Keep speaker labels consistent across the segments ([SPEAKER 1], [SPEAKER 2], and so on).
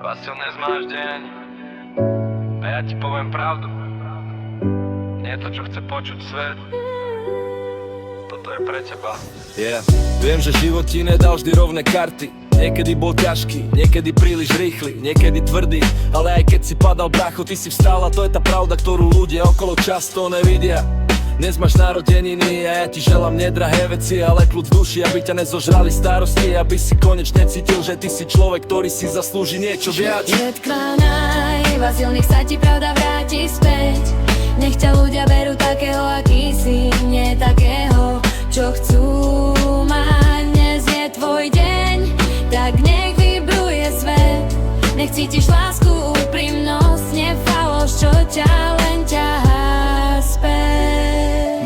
[SPEAKER 1] Vasil, máš deň a ja ti poviem pravdu. Nie je to, čo chce počuť svet. Toto je pre teba.
[SPEAKER 2] Viem, že život ti nedal vždy rovné karty. Niekedy bol ťažký, niekedy príliš rýchly, niekedy tvrdý. Ale aj keď si padal, brácho, ty si vstal. A to je tá pravda, ktorú ľudia okolo často nevidia. Dnes máš narodeniny a ja ti želám nedrahé veci, ale kľud v duši, aby ťa nezožrali starosti. Aby si konečne cítil, že ty si človek, ktorý si zaslúži niečo viac.
[SPEAKER 3] Netklanaj, Vasil, nech sa ti pravda vráti späť. Nech ťa ľudia berú takého, aký si, nie takého, čo chcú mať. Dnes je tvoj deň, tak nech vybruje svet. Nech cítiš lásku, úprimnosť, nefaloš, čo ťa len ťahá späť.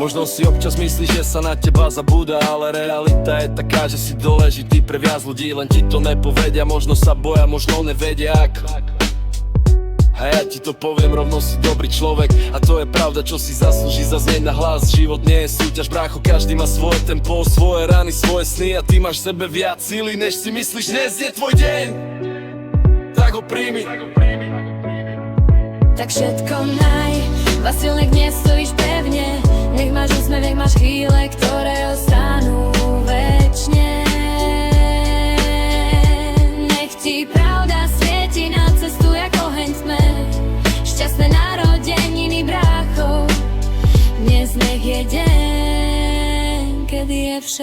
[SPEAKER 2] Možno si občas myslíš, že sa na teba zabúda, ale realita je taká, že si dôležitý pre viac ľudí. Len ti to nepovedia, možno sa boja, možno nevedia ako. A ja ti to poviem, rovno si dobrý človek. A to je pravda, čo si zaslúži zaznieť na hlas. Život nie je súťaž, brácho, každý má svoje tempo, svoje rany, svoje sny. A ty máš v sebe viac síly, než si myslíš. Dnes je tvoj deň, tak ho príjmi.
[SPEAKER 3] Tak všetko naj, Vasil, nech dnes stojíš pevne. Nech máš úsmev, nech máš chvíle, ktoré ostanú večne. Nech ti pravda svieti na cestu, jak oheň tme. Šťastné narodeniny, brácho. Dnes nech je deň, kedy je všetko